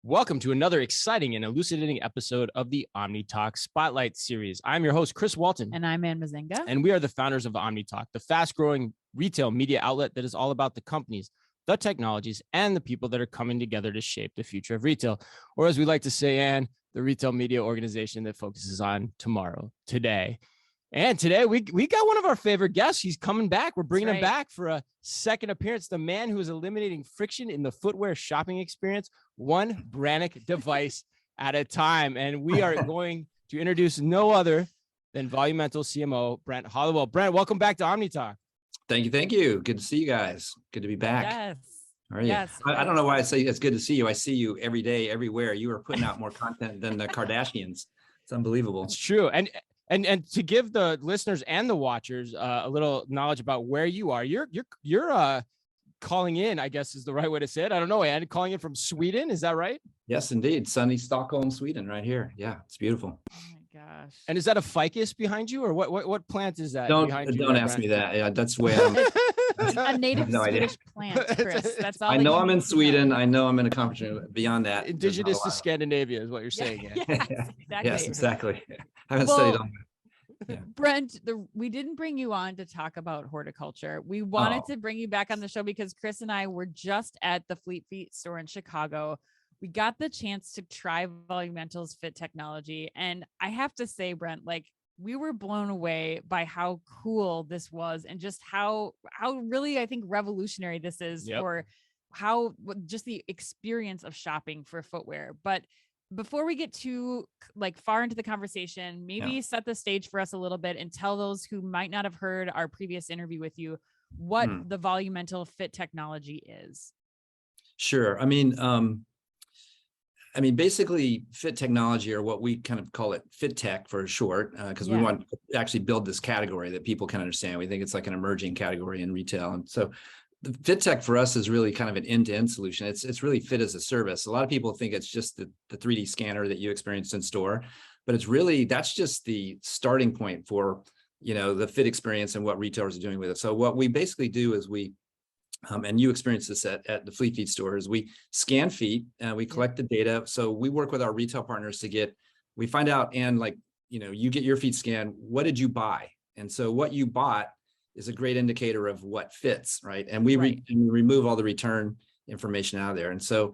Welcome to another exciting and elucidating episode of the Omni Talk Spotlight Series. I'm your host, Chris Walton. And I'm Ann Mazinga. And we are the founders of Omni Talk, the fast-growing retail media outlet that is all about the companies, the technologies, and the people that are coming together to shape the future of retail. Or as we like to say, Ann, the retail media organization that focuses on tomorrow, today. And today we got one of our favorite guests. He's coming back. We're bringing him back for a second appearance. The man who is eliminating friction in the footwear shopping experience, one Brannick device at a time. And we are going to introduce no other than Volumental CMO, Brent Hollowell. Brent, welcome back to Omni Talk. Thank you. Thank you. Good to see you guys. Good to be back. Yes. How are you? Yes. I don't know why I say it's good to see you. I see you every day, everywhere. You are putting out more content than the Kardashians. It's unbelievable. It's true. And to give the listeners and the watchers a little knowledge about where you are, you're calling in, I guess is the right way to say it. I don't know, Ann, calling in from Sweden. Is that right? Yes, indeed. Sunny Stockholm, Sweden, right here. Yeah, it's beautiful. Oh my gosh. And is that a ficus behind you, or what plant is that behind you? Don't ask me that. Yeah, that's where I'm. A native no Swedish plant, Chris. That's all. I know I'm in Sweden. I know I'm in a conference room. Beyond that, indigenous to Scandinavia is what you're saying. Yeah, yes, exactly. Yes, exactly. I haven't studied on that. Yeah. Brent, we didn't bring you on to talk about horticulture. We wanted to bring you back on the show because Chris and I were just at the Fleet Feet store in Chicago. We got the chance to try Volumental's fit technology. And I have to say, Brent, like, we were blown away by how cool this was and just how really, I think, revolutionary this is for how just the experience of shopping for footwear. But before we get too far into the conversation, maybe set the stage for us a little bit and tell those who might not have heard our previous interview with you what the Volumental fit technology is. Sure. I mean, basically fit technology, or what we kind of call it fit tech for short, because we want to actually build this category that people can understand. We think it's like an emerging category in retail. And so the fit tech for us is really kind of an end-to-end solution. It's really fit as a service. A lot of people think it's just the 3D scanner that you experienced in store, but it's really, that's just the starting point for, the fit experience and what retailers are doing with it. So what we basically do is we, and you experience this at the Fleet Feet stores, we scan feet and we collect the data. So we work with our retail partners we find out, and you get your feet scanned, what did you buy? And so what you bought is a great indicator of what fits, right? And we remove all the return information out of there. And so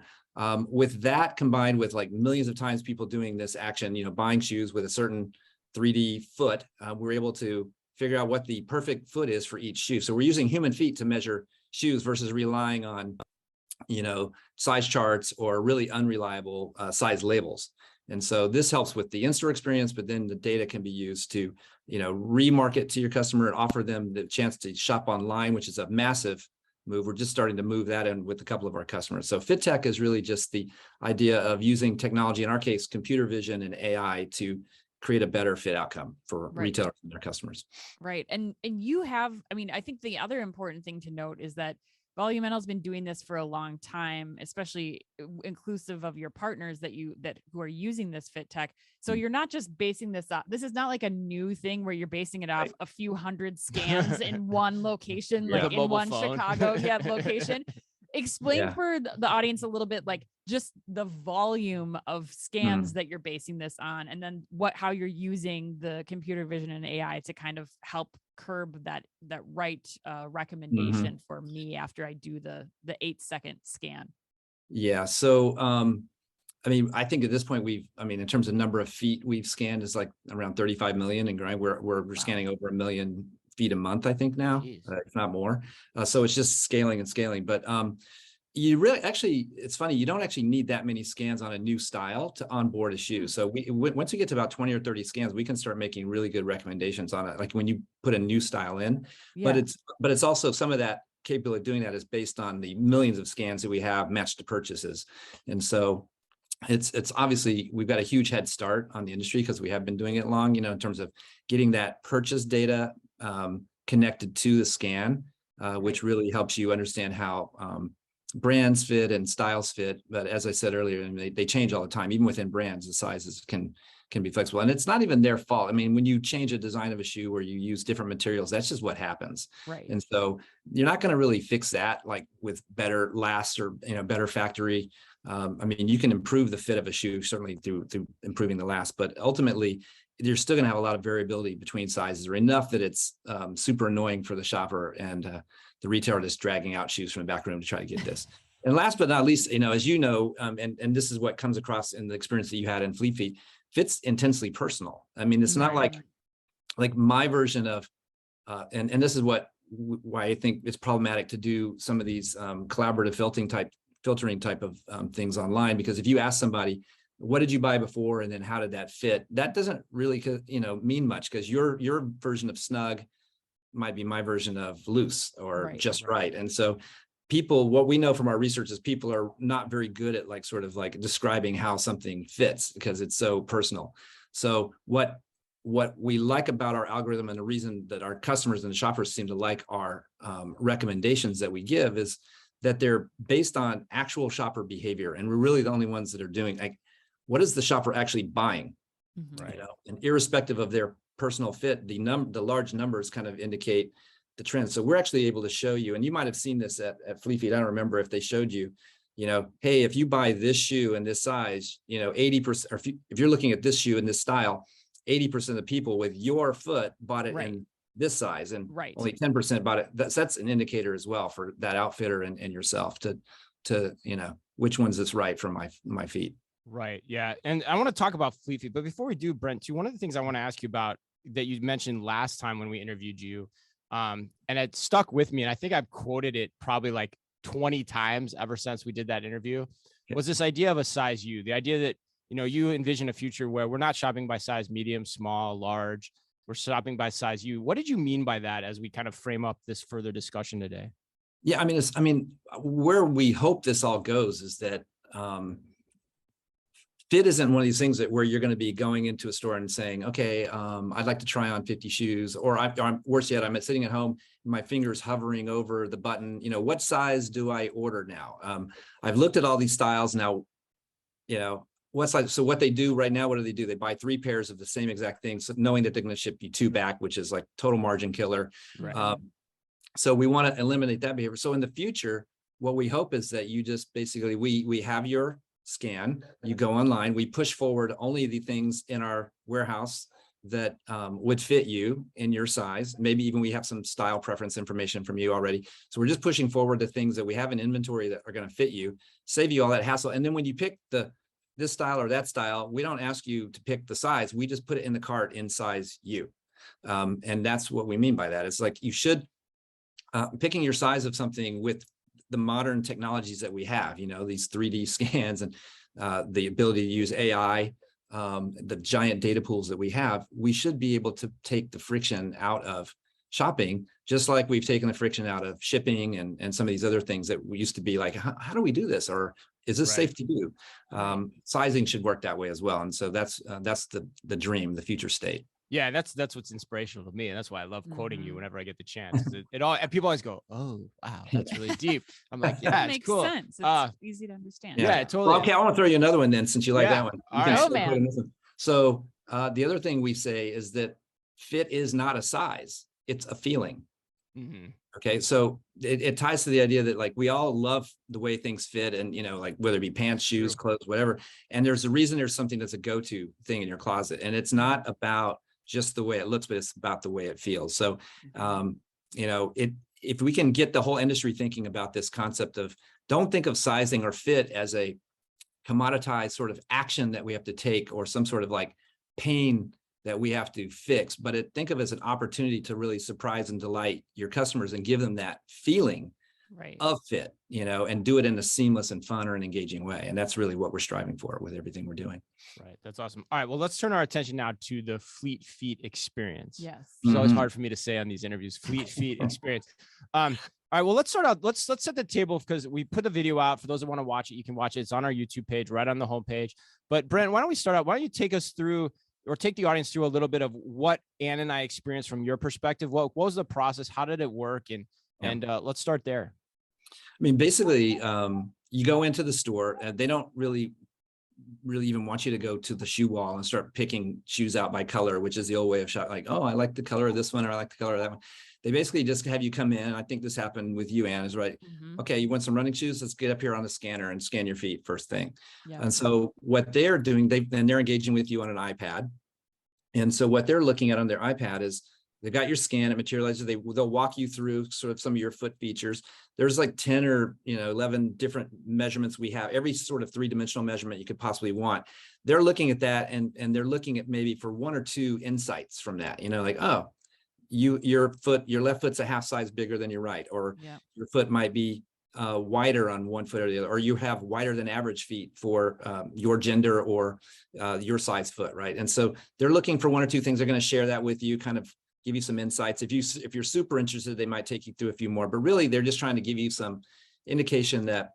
with that combined with millions of times people doing this action, buying shoes with a certain 3D foot, we're able to figure out what the perfect foot is for each shoe. So we're using human feet to measure shoes versus relying on, size charts or really unreliable size labels. And so this helps with the in-store experience, but then the data can be used to, remarket to your customer and offer them the chance to shop online, which is a massive move. We're just starting to move that in with a couple of our customers. So fit tech is really just the idea of using technology, in our case, computer vision and AI, to create a better fit outcome for retailers and their customers. Right. And you have, I think the other important thing to note is that Volumental has been doing this for a long time, especially inclusive of your partners who are using this fit tech. So you're not just basing this up. This is not like a new thing where you're basing it off a few hundred scans in one location, like in one phone. Chicago location. Explain for the audience a little bit, just the volume of scans that you're basing this on, and then how you're using the computer vision and AI to kind of help curb that right recommendation for me after I do the 8-second scan. Yeah. So, I think at this point in terms of number of feet we've scanned is around 35 million and growing. We're scanning over 1 million feet a month, I think now, if not more. So it's just scaling and scaling. But you really, it's funny, you don't actually need that many scans on a new style to onboard a shoe. So once we get to about 20 or 30 scans, we can start making really good recommendations on it, like when you put a new style in. But it's also, some of that capability of doing that is based on the millions of scans that we have matched to purchases. And so it's obviously, we've got a huge head start on the industry because we have been doing it long, in terms of getting that purchase data connected to the scan, which really helps you understand how brands fit and styles fit, but as I said earlier, I mean, they change all the time. Even within brands, the sizes can be flexible, and it's not even their fault. I mean, when you change a design of a shoe or you use different materials, that's just what happens. Right. And so you're not going to really fix that like with better last or better factory. I mean, you can improve the fit of a shoe certainly through improving the last, but ultimately you're still going to have a lot of variability between sizes, or enough that it's super annoying for the shopper and the retailer that's dragging out shoes from the back room to try to get this. And last but not least, as you know, and this is what comes across in the experience that you had in Fleet Feet, fit's intensely personal. I mean, it's not like my version of, and this is why I think it's problematic to do some of these collaborative filtering type of things online, because if you ask somebody, what did you buy before, and then how did that fit? That doesn't really, mean much, because your version of snug might be my version of loose or just right. And so people, what we know from our research is people are not very good at sort of describing how something fits, because it's so personal. So what we like about our algorithm, and the reason that our customers and the shoppers seem to like our recommendations that we give, is that they're based on actual shopper behavior. And we're really the only ones that are doing what is the shopper actually buying? Right. And irrespective of their personal fit, the large numbers kind of indicate the trend. So we're actually able to show you, and you might have seen this at Fleet Feet. I don't remember if they showed you, hey, if you buy this shoe in this size, 80%, or if you're looking at this shoe in this style, 80% of the people with your foot bought it in this size, and only 10% bought it. That's an indicator as well for that outfitter and yourself to which one's this right for my feet. Right. Yeah. And I want to talk about Fleet Feet, but before we do, Brent, too, one of the things I want to ask you about that you mentioned last time when we interviewed you, and it stuck with me, and I think I've quoted it probably like 20 times ever since we did that interview, was this idea of a size U, the idea that, you envision a future where we're not shopping by size medium, small, large, we're shopping by size U. What did you mean by that as we kind of frame up this further discussion today? Yeah. I mean, where we hope this all goes is that, fit isn't one of these things where you're going to be going into a store and saying, okay, I'd like to try on 50 shoes, or I'm worse yet, I'm sitting at home, my fingers hovering over the button. What size do I order now? I've looked at all these styles now, what size? So what they do right now, what do? They buy 3 pairs of the same exact thing, so knowing that they're going to ship you 2 back, which is like total margin killer. Right. So we want to eliminate that behavior. So in the future, what we hope is that you just basically, we have your scan, you go online, we push forward only the things in our warehouse that would fit you in your size. Maybe even we have some style preference information from you already. So we're just pushing forward the things that we have in inventory that are going to fit you, save you all that hassle. And then when you pick this style or that style, we don't ask you to pick the size. We just put it in the cart in size U. And that's what we mean by that. It's like you should picking your size of something with the modern technologies that we have, these 3D scans and the ability to use AI, the giant data pools that we have, we should be able to take the friction out of shopping, just like we've taken the friction out of shipping and some of these other things that we used to be like, how do we do this? Or is this safe to do? Sizing should work that way as well. And so that's the dream, the future state. Yeah, that's what's inspirational to me, and that's why I love quoting you whenever I get the chance. It all, and people always go, "Oh, wow, that's really deep." I'm like, "Yeah, it's cool. Sense. It's easy to understand." Yeah, totally. Well, okay, I want to throw you another one then, since you like that one. All right. Oh, man. So the other thing we say is that fit is not a size; it's a feeling. Mm-hmm. Okay, so it ties to the idea that we all love the way things fit, and whether it be pants, shoes, clothes, whatever. And there's a reason there's something that's a go-to thing in your closet, and it's not about just the way it looks, but it's about the way it feels. So, if we can get the whole industry thinking about this concept of, don't think of sizing or fit as a commoditized sort of action that we have to take, or some sort of pain that we have to fix, but think of it as an opportunity to really surprise and delight your customers and give them that feeling of fit, and do it in a seamless and fun or an engaging way. And that's really what we're striving for with everything we're doing. Right. That's awesome. All right. Well, let's turn our attention now to the Fleet Feet experience. Yes. It's always hard for me to say on these interviews, Fleet Feet experience. All right. Well, let's start out. Let's set the table, because we put the video out. For those that want to watch it, you can watch it. It's on our YouTube page, right on the homepage. But Brent, why don't we start out? Why don't you take us through, or take the audience through, a little bit of what Ann and I experienced from your perspective? What was the process? How did it work? And let's start there. I mean, basically, you go into the store and they don't really even want you to go to the shoe wall and start picking shoes out by color, which is the old way of shop. Like, oh, I like the color of this one, or I like the color of that one. They basically just have you come in. I think this happened with you, Ann, is right. Okay, you want some running shoes? Let's get up here on the scanner and scan your feet first thing. Yeah. And so what they're doing, they're engaging with you on an iPad. And so what they're looking at on their iPad is they got your scan, it materializes. They'll walk you through sort of some of your foot features. There's like 10 or 11 different measurements we have, every sort of three-dimensional measurement you could possibly want. They're looking at that, and they're looking at maybe for one or two insights from that, like, oh, your left foot's a half size bigger than your right, or your foot might be wider on one foot or the other, or you have wider than average feet for your gender or your size foot, right? And so they're looking for one or two things. They're going to share that with you, kind of give you some insights. If you're super interested, they might take you through a few more, but really they're just trying to give you some indication that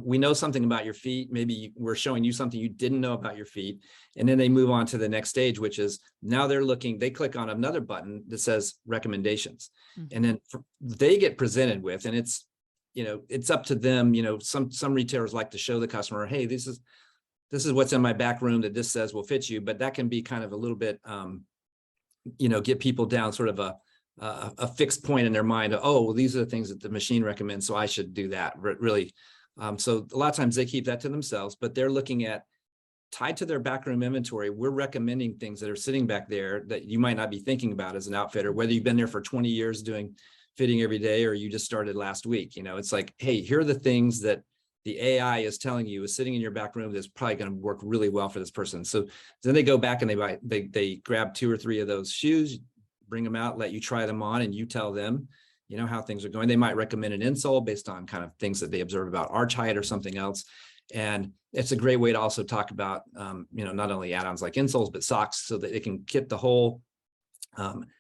we know something about your feet. Maybe we're showing you something you didn't know about your feet. And then they move on to the next stage, which is now they click on another button that says recommendations. And then they get presented with, and it's up to them. Some retailers like to show the customer, hey, this is what's in my back room that this says will fit you, but that can be kind of a little bit, get people down sort of a fixed point in their mind of, oh, well, these are the things that the machine recommends, so I should do that. Really. So a lot of times they keep that to themselves, but they're looking at, tied to their backroom inventory, we're recommending things that are sitting back there that you might not be thinking about as an outfitter, whether you've been there for 20 years doing fitting every day, or you just started last week. It's like, hey, here are the things that the AI is telling you is sitting in your back room that's probably going to work really well for this person. So then they go back and they grab 2 or 3 of those shoes, bring them out, let you try them on, and you tell them, how things are going. They might recommend an insole based on kind of things that they observe about arch height or something else. And it's a great way to also talk about, not only add-ons like insoles, but socks, so that it can get the whole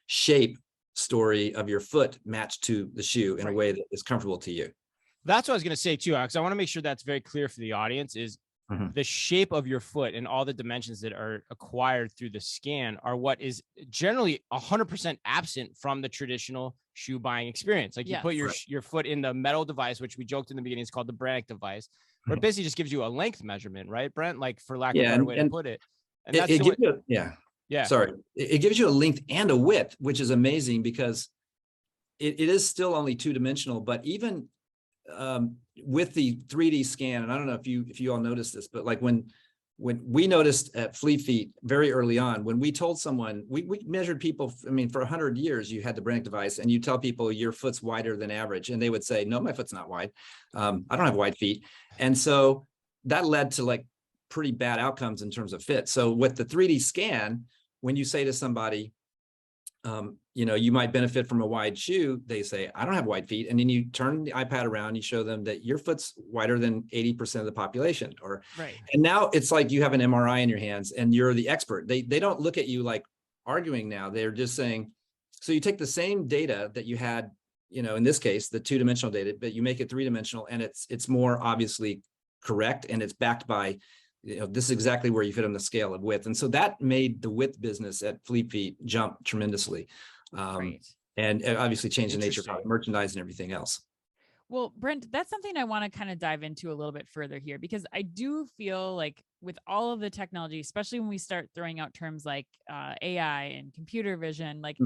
shape story of your foot matched to the shoe in a way that is comfortable to you. That's what I was going to say too, Alex. I want to make sure that's very clear for the audience, is the shape of your foot and all the dimensions that are acquired through the scan are what is generally 100% absent from the traditional shoe buying experience. Like you put your foot in the metal device, which we joked in the beginning is called the Brannick device, where it basically just gives you a length measurement, right, Brent? Like, for lack of a better way to put it. And that's it gives you, sorry, it gives you a length and a width, which is amazing because it is still only 2-dimensional, but even with the 3D scan, and I don't know if you all noticed this, but like when we noticed at Fleet Feet very early on, when we told someone, we measured people, for 100 years, you had the Brannick device, and you tell people your foot's wider than average, and they would say, no, my foot's not wide. I don't have wide feet. And so that led to like pretty bad outcomes in terms of fit. So with the 3D scan, when you say to somebody, you might benefit from a wide shoe, they say, I don't have wide feet. And then you turn the iPad around, you show them that your foot's wider than 80% of the population. And now it's like you have an MRI in your hands and you're the expert. They don't look at you like arguing now. They're just saying, so you take the same data that you had, in this case, the 2-dimensional data, but you make it 3-dimensional, and it's more obviously correct, and it's backed by, this is exactly where you fit on the scale of width. And so that made the width business at Fleet Feet jump tremendously. And obviously changed the nature of merchandise and everything else. Well, Brent, that's something I want to kind of dive into a little bit further here, because I do feel like with all of the technology, especially when we start throwing out terms like AI and computer vision, like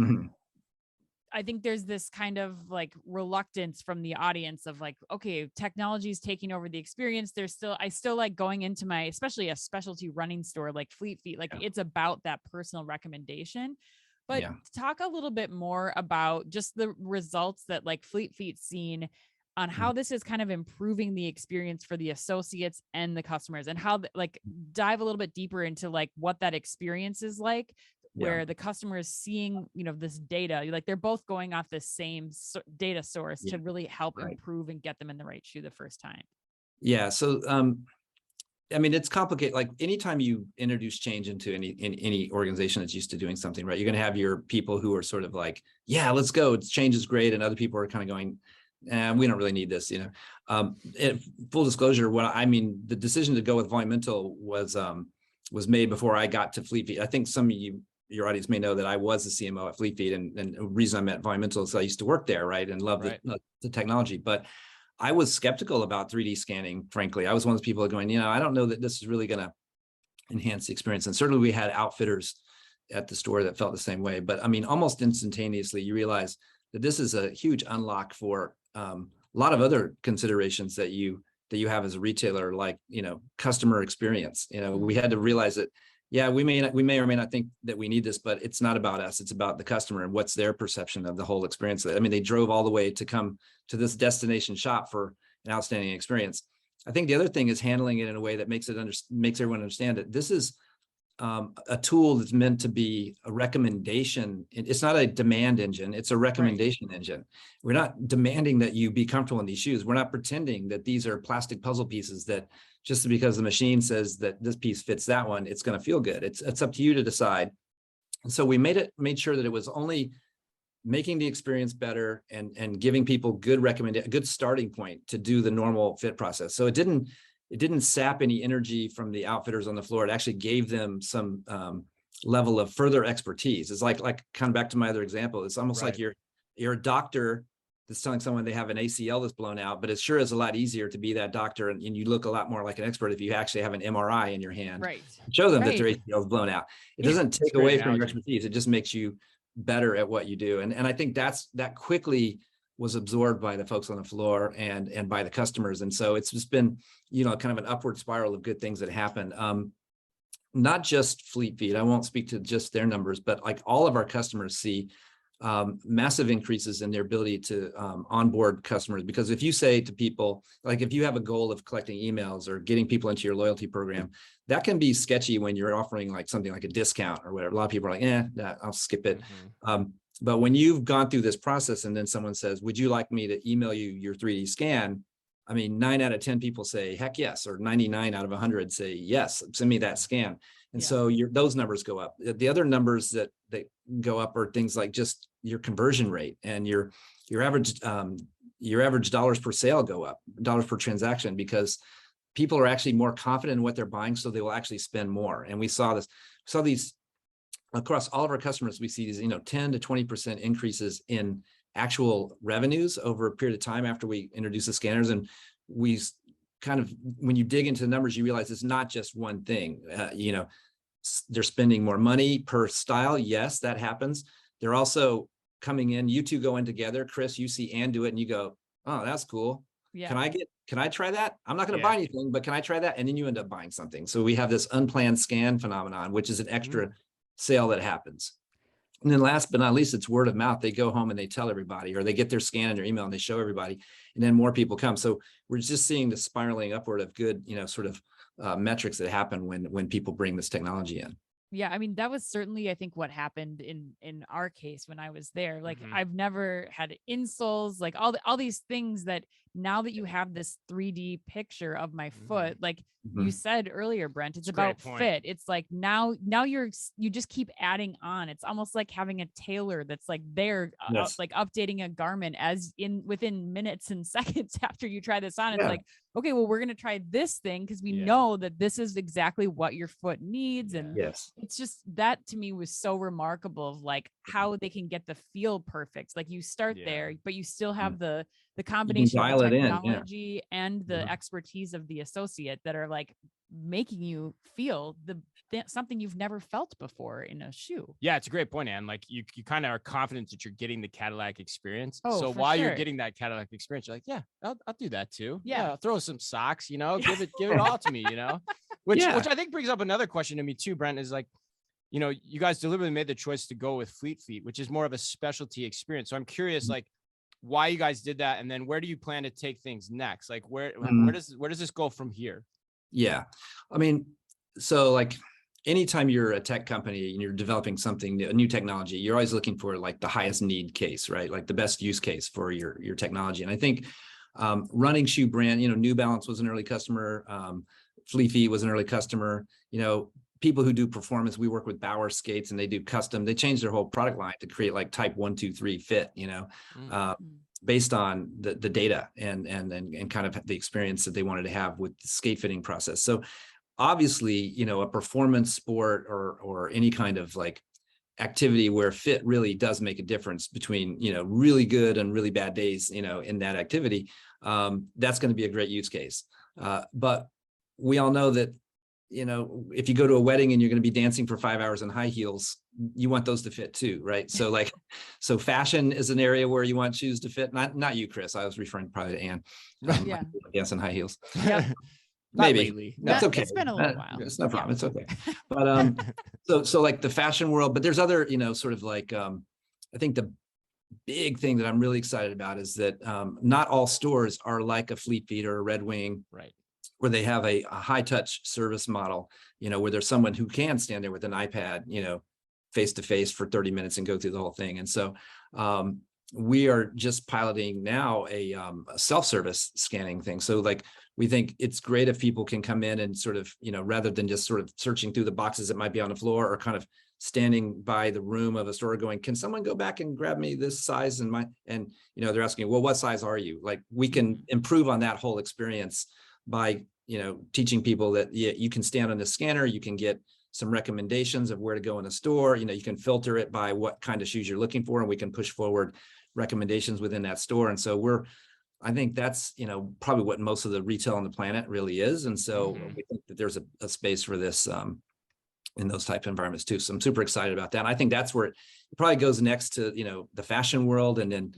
I think there's this kind of like reluctance from the audience of like, okay, technology is taking over the experience. I still like going into especially a specialty running store like Fleet Feet, like it's about that personal recommendation. But talk a little bit more about just the results that like Fleet Feet's seen on how this is kind of improving the experience for the associates and the customers, and how like dive a little bit deeper into like what that experience is like, where the customer is seeing, this data, like they're both going off the same data source to really help improve and get them in the right shoe the first time. Yeah. So, it's complicated. Like anytime you introduce change into any organization that's used to doing something, right, you're going to have your people who are sort of like, yeah, let's go. Change is great. And other people are kind of going, we don't really need this, full disclosure. The decision to go with Volumental was made before I got to Fleet Feet. I think some of your audience may know that I was the CMO at Fleet Feet, and the reason I met Volumental is I used to work there, right, and love the technology. But I was skeptical about 3D scanning, frankly. I was one of those people going, I don't know that this is really going to enhance the experience. And certainly we had outfitters at the store that felt the same way. But I mean, almost instantaneously, you realize that this is a huge unlock for a lot of other considerations that you have as a retailer, like, customer experience. We had to realize that, yeah, we may or may not think that we need this, but it's not about us. It's about the customer and what's their perception of the whole experience. I mean, they drove all the way to come to this destination shop for an outstanding experience. I think the other thing is handling it in a way that makes everyone understand that this is a tool that's meant to be a recommendation. It's not a demand engine. It's a recommendation engine. We're not demanding that you be comfortable in these shoes. We're not pretending that these are plastic puzzle pieces that just because the machine says that this piece fits that one, it's going to feel good. It's up to you to decide. And so we made sure that it was only making the experience better and giving people a good starting point to do the normal fit process. So it didn't sap any energy from the outfitters on the floor. It actually gave them some level of further expertise. It's like kind of back to my other example. It's almost like you're a doctor that's telling someone they have an ACL that's blown out, but it sure is a lot easier to be that doctor, and you look a lot more like an expert if you actually have an MRI in your hand. Right. Show them that their ACL is blown out. It doesn't take away from your analogy. expertise. It just makes you better at what you do. And I think that quickly was absorbed by the folks on the floor and by the customers. And so it's just been, kind of an upward spiral of good things that happen. Not just Fleet Feet. I won't speak to just their numbers, but like all of our customers see massive increases in their ability to onboard customers. Because if you say to people, like if you have a goal of collecting emails or getting people into your loyalty program, that can be sketchy when you're offering like something like a discount or whatever. A lot of people are like, I'll skip it. But when you've gone through this process and then someone says, would you like me to email you your 3D scan? I mean, 9 out of 10 people say, heck yes, or 99 out of 100 say, yes, send me that scan. And so those numbers go up. The other numbers that go up are things like just your conversion rate and your average dollars per sale go up, dollars per transaction, because people are actually more confident in what they're buying, so they will actually spend more. And we saw these across all of our customers. We see these 10 to 20% increases in actual revenues over a period of time after we introduce the scanners. And we kind of, when you dig into the numbers, you realize it's not just one thing. They're spending more money per style. Yes, that happens. They're also coming in. You two go in together. Chris, you see Ann do it and you go, oh, that's cool. Yeah. Can I try that? I'm not going to buy anything, but can I try that? And then you end up buying something. So we have this unplanned scan phenomenon, which is an extra sale that happens. And then last but not least, it's word of mouth. They go home and they tell everybody, or they get their scan in their email and they show everybody, and then more people come. So we're just seeing the spiraling upward of good, sort of metrics that happen when people bring this technology in. Yeah, I mean, that was certainly, I think, what happened in our case when I was there. Like, I've never had insoles, like all these things that now that you have this 3D picture of my foot, like you said earlier, Brent, it's about fit. It's like now you just keep adding on. It's almost like having a tailor that's like there, like updating a garment within minutes and seconds after you try this on. It's like, okay, well, we're going to try this thing because we know that this is exactly what your foot needs. And it's just, that to me was so remarkable of like how they can get the feel perfect. Like you start there, but you still have the combination of technology and the expertise of the associate that are like making you feel something you've never felt before in a shoe. Yeah, it's a great point, Ann. Like you kind of are confident that you're getting the Cadillac experience. Oh, so while you're getting that Cadillac experience, you're like, yeah, I'll do that too. Yeah, throw some socks, give it all to me, which I think brings up another question to me too, Brent, is like, you guys deliberately made the choice to go with Fleet Feet, which is more of a specialty experience. So I'm curious, like, why you guys did that, and then where do you plan to take things next? Like, where does this go from here? Yeah, I mean, so like anytime you're a tech company and you're developing something, a new technology, you're always looking for like the highest need case, right? Like the best use case for your technology. And I think running shoe brand, New Balance was an early customer, Fleet Feet was an early customer, people who do performance, we work with Bauer skates and they do custom, they changed their whole product line to create like type 1, 2, 3 fit, based on the data and kind of the experience that they wanted to have with the skate fitting process. So obviously, a performance sport or any kind of like activity where fit really does make a difference between, really good and really bad days, in that activity, that's going to be a great use case. But we all know that, if you go to a wedding and you're going to be dancing for 5 hours in high heels, you want those to fit too, right? So so fashion is an area where you want shoes to fit. Not you, Chris. I was referring probably to Ann. Yeah. Dance in high heels. Yep. Maybe. That's okay. It's been a little while. It's no problem. It's okay. But so like the fashion world, but there's other, sort of like I think the big thing that I'm really excited about is that not all stores are like a Fleet Feet or a Red Wing, right, where they have a high touch service model, where there's someone who can stand there with an iPad, face to face for 30 minutes and go through the whole thing. And so we are just piloting now a self-service scanning thing. So like, we think it's great if people can come in and sort of, rather than just sort of searching through the boxes that might be on the floor, or kind of standing by the room of a store going, can someone go back and grab me this size and they're asking, well, what size are you? Like, we can improve on that whole experience by, teaching people that you can stand on the scanner, you can get some recommendations of where to go in a store, you can filter it by what kind of shoes you're looking for, and we can push forward recommendations within that store. And so I think that's, probably what most of the retail on the planet really is. And so we think that there's a space for this in those type of environments too. So I'm super excited about that. And I think that's where it probably goes next to, the fashion world, and then,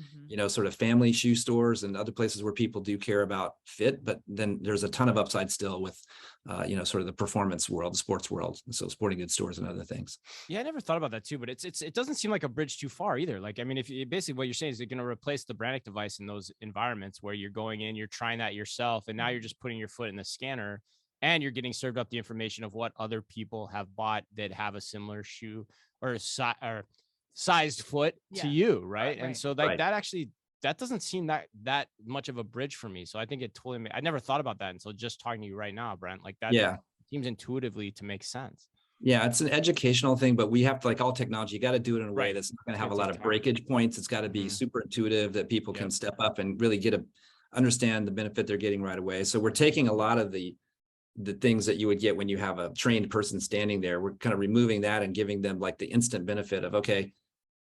sort of family shoe stores and other places where people do care about fit. But then there's a ton of upside still with, sort of the performance world, the sports world. So sporting goods stores and other things. Yeah, I never thought about that too, but it doesn't seem like a bridge too far either. Like, I mean, if you basically what you're saying is you're going to replace the Brannick device in those environments where you're going in, you're trying that yourself, and now you're just putting your foot in the scanner, and you're getting served up the information of what other people have bought that have a similar shoe or sized foot to you, right? And so like that doesn't seem that much of a bridge for me. So I think it totally I never thought about that until just talking to you right now, Brent. Like that seems intuitively to make sense. Yeah, it's an educational thing, but we have to, like all technology, you got to do it in a way that's not going to have a lot of breakage points. It's got to be super intuitive, that people can step up and really understand the benefit they're getting right away. So we're taking a lot of the things that you would get when you have a trained person standing there. We're kind of removing that and giving them like the instant benefit of, okay,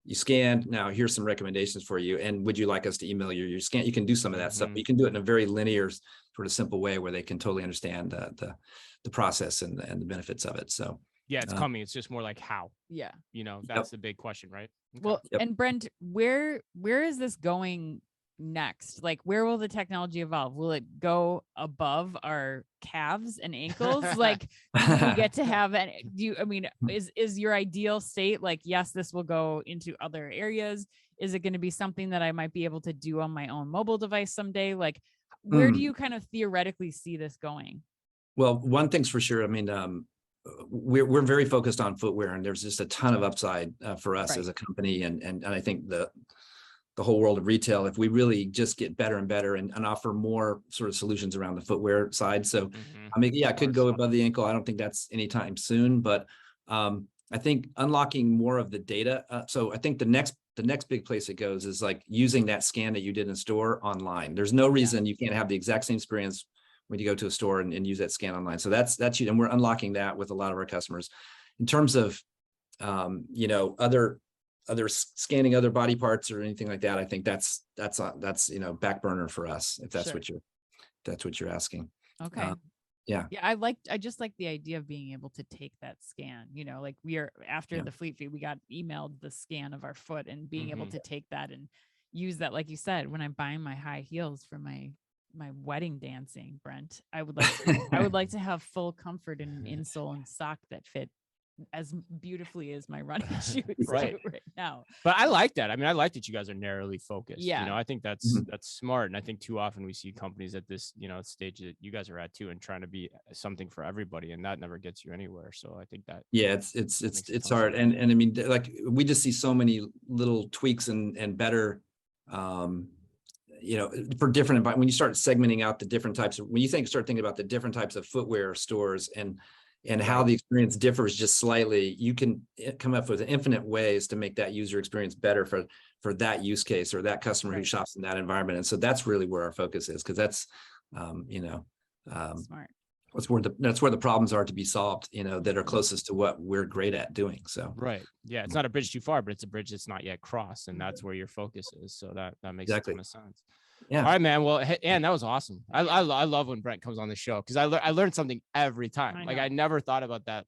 you scanned, now here's some recommendations for you. And would you like us to email you your scan? You can do some of that stuff, but you can do it in a very linear, sort of simple way where they can totally understand the process and the benefits of it. So yeah, it's coming. It's just more like how. Yeah. That's the big question, right? Okay. Well, and Brent, where is this going next? Like, where will the technology evolve? Will it go above our calves and ankles? Like, do we get to have is your ideal state like, yes, this will go into other areas? Is it going to be something that I might be able to do on my own mobile device someday? Like, where do you kind of theoretically see this going? Well, one thing's for sure. I mean, we're very focused on footwear, and there's just a ton of upside for us as a company. And I think the whole world of retail, if we really just get better and better and offer more sort of solutions around the footwear side. So, I mean, yeah, it could go above the ankle. I don't think that's anytime soon, but I think unlocking more of the data. So I think the next big place it goes is like using that scan that you did in store online. There's no reason you can't have the exact same experience when you go to a store and use that scan online. So that's and we're unlocking that with a lot of our customers. In terms of other scanning other body parts or anything like that, I think that's back burner for us, if that's what you're asking. Okay. Yeah. I just like the idea of being able to take that scan, like we are after the Fleet Feet, we got emailed the scan of our foot, and being able to take that and use that, like you said, when I'm buying my high heels for my wedding dancing, Brent, I would like to have full comfort in insole and sock that fit as beautifully as my running shoes right now. But I like that. I mean, I like that you guys are narrowly focused. Yeah. I think that's smart. And I think too often we see companies at this, stage that you guys are at too, and trying to be something for everybody, and that never gets you anywhere. So I think that it's hard. And I mean, like, we just see so many little tweaks and better for different, when you start segmenting out the different types of, when you start thinking about the different types of footwear stores and how the experience differs just slightly, you can come up with infinite ways to make that user experience better for that use case or that customer who shops in that environment. And so that's really where our focus is, because that's, smart. that's where the problems are to be solved, that are closest to what we're great at doing. So right. Yeah. It's not a bridge too far, but it's a bridge that's not yet crossed. And that's where your focus is. So that makes a ton of sense. Yeah. All right, man. Well, Ann, that was awesome. I love when Brent comes on the show because I learned something every time. Like I never thought about that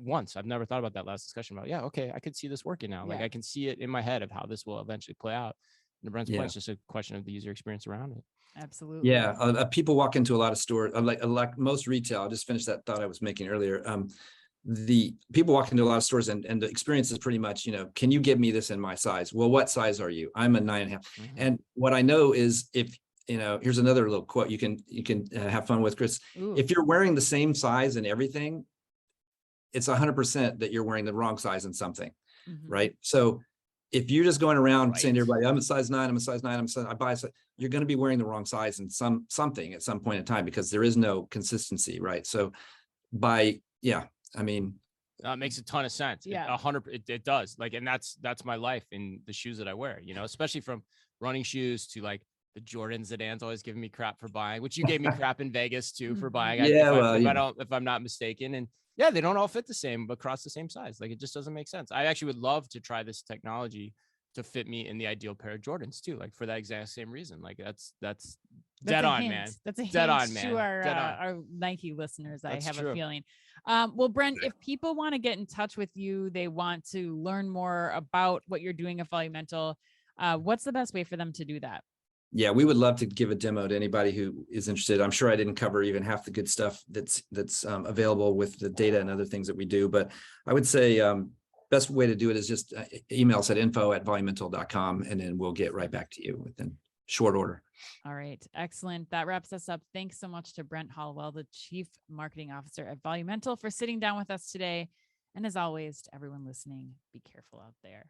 once. I've never thought about that last discussion about, okay, I could see this working now. Like I can see it in my head of how this will eventually play out. And Brent's point is just a question of the user experience around it. Absolutely. Yeah. People walk into a lot of stores, like most retail. I'll just finish that thought I was making earlier. The people walk into a lot of stores and the experience is pretty much, can you give me this in my size? Well, what size are you? I'm a 9.5. Mm-hmm. And what I know is if, here's another little quote you can have fun with, Chris. Ooh. If you're wearing the same size in everything, it's 100% that you're wearing the wrong size in something. Mm-hmm. Right. So if you're just going around saying to everybody, I'm a size 9, I'm a size 9, I buy a size, you're going to be wearing the wrong size in something at some point in time because there is no consistency. Right. So I mean, it makes a ton of sense. Yeah, it does. Like, and that's my life in the shoes that I wear. Especially from running shoes to like the Jordans that Ann's always giving me crap for buying, which you gave me crap in Vegas too for buying. If I'm not mistaken, and they don't all fit the same across the same size. Like, it just doesn't make sense. I actually would love to try this technology to fit me in the ideal pair of Jordans too, like for that exact same reason. Like that's dead on, man. That's a dead hint on, man. to our Nike listeners. That's I have true. a feeling. Well, Brent, if people want to get in touch with you, they want to learn more about what you're doing at Volumental, what's the best way for them to do that? Yeah, we would love to give a demo to anybody who is interested. I'm sure I didn't cover even half the good stuff that's available with the data and other things that we do, but I would say best way to do it is just email us at info@volumental.com, and then we'll get right back to you within short order. All right. Excellent. That wraps us up. Thanks so much to Brent Hollowell, the Chief Marketing Officer at Volumental, for sitting down with us today. And as always, to everyone listening, be careful out there.